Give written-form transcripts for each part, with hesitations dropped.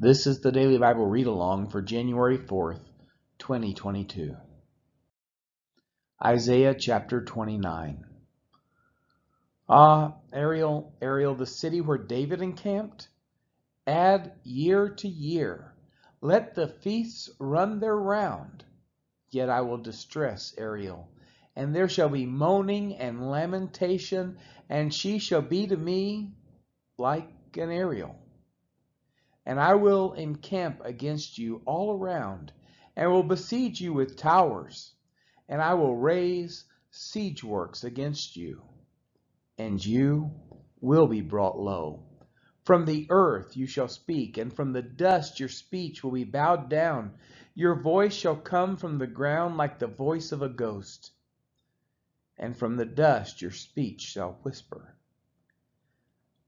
This is the Daily Bible Read Along for January 4th, 2022. Isaiah chapter 29. Ah, Ariel, Ariel, the city where David encamped, add year to year. Let the feasts run their round. Yet I will distress Ariel, and there shall be moaning and lamentation, and she shall be to me like an Ariel. And I will encamp against you all around, and will besiege you with towers, and I will raise siege works against you, and you will be brought low. From the earth you shall speak, and from the dust your speech will be bowed down. Your voice shall come from the ground like the voice of a ghost, and from the dust your speech shall whisper.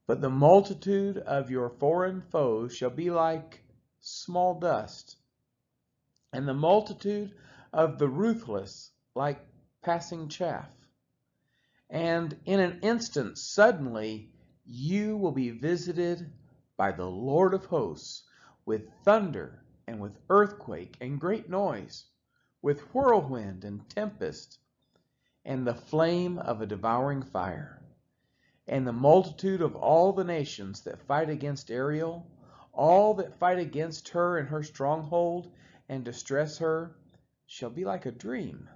But the multitude of your foreign foes shall be like small dust, and the multitude of the ruthless like passing chaff. And in an instant, suddenly, you will be visited by the Lord of hosts with thunder and with earthquake and great noise, with whirlwind and tempest, and the flame of a devouring fire. And the multitude of all the nations that fight against Ariel, all that fight against her in her stronghold and distress her, shall be like a dream,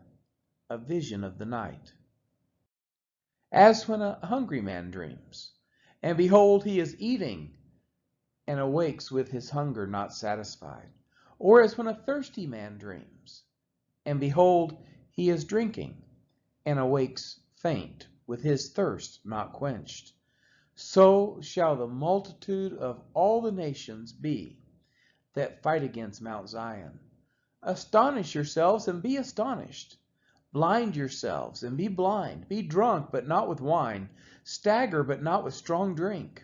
a vision of the night. As when a hungry man dreams, and behold, he is eating, and awakes with his hunger not satisfied. Or as when a thirsty man dreams, and behold, he is drinking, and awakes faint, with his thirst not quenched. So shall the multitude of all the nations be that fight against Mount Zion. Astonish yourselves and be astonished. Blind yourselves and be blind. Be drunk, but not with wine. Stagger, but not with strong drink.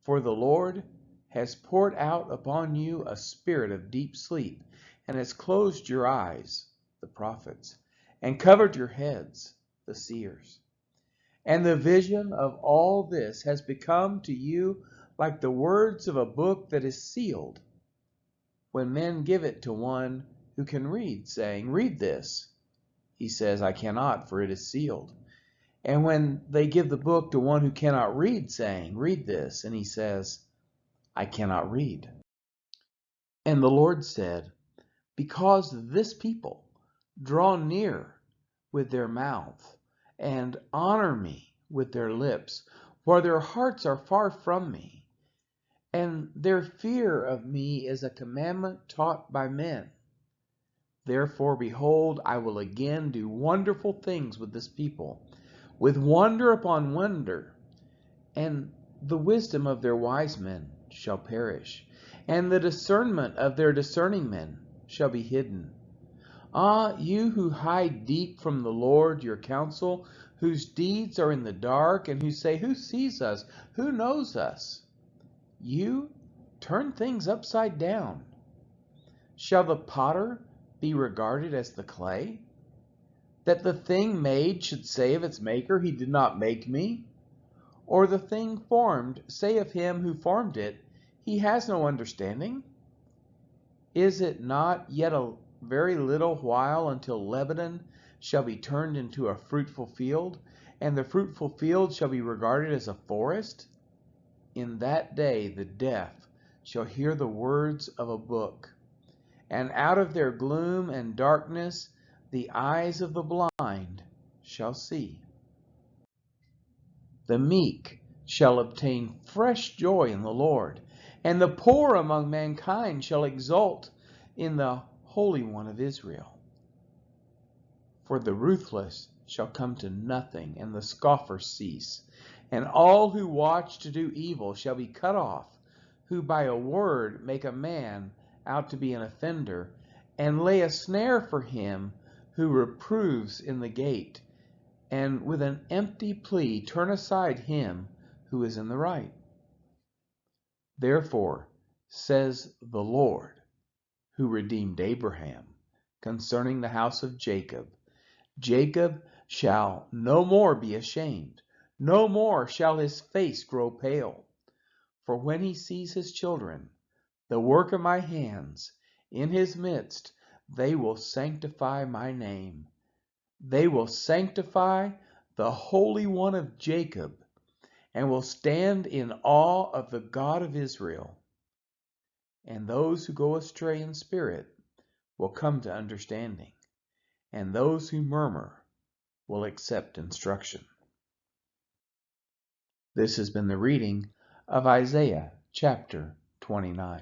For the Lord has poured out upon you a spirit of deep sleep, and has closed your eyes, the prophets, and covered your heads, the seers. And the vision of all this has become to you like the words of a book that is sealed, when men give it to one who can read, saying, "Read this." He says, "I cannot, for it is sealed." And when they give the book to one who cannot read, saying, "Read this," and he says, "I cannot read." And the Lord said, "Because this people draw near with their mouth, and honor me with their lips, for their hearts are far from me, and their fear of me is a commandment taught by men. Therefore, behold, I will again do wonderful things with this people, with wonder upon wonder, and the wisdom of their wise men shall perish, and the discernment of their discerning men shall be hidden. Ah, you who hide deep from the Lord your counsel, whose deeds are in the dark, and who say, 'Who sees us? Who knows us?' You turn things upside down. Shall the potter be regarded as the clay, that the thing made should say of its maker, 'He did not make me'? Or the thing formed say of him who formed it, 'He has no understanding'? Is it not yet a very little while until Lebanon shall be turned into a fruitful field, and the fruitful field shall be regarded as a forest? In that day the deaf shall hear the words of a book, and out of their gloom and darkness the eyes of the blind shall see. The meek shall obtain fresh joy in the Lord, and the poor among mankind shall exult in the Holy One of Israel. For the ruthless shall come to nothing, and the scoffer cease, and all who watch to do evil shall be cut off, who by a word make a man out to be an offender, and lay a snare for him who reproves in the gate, and with an empty plea turn aside him who is in the right. Therefore says the Lord, who redeemed Abraham, concerning the house of Jacob, Jacob shall no more be ashamed, no more shall his face grow pale. For when he sees his children, the work of my hands. In his midst they will sanctify my name. They will sanctify the Holy One of Jacob, and will stand in awe of the God of Israel. And those who go astray in spirit will come to understanding, and those who murmur will accept instruction. This has been the reading of Isaiah chapter 29.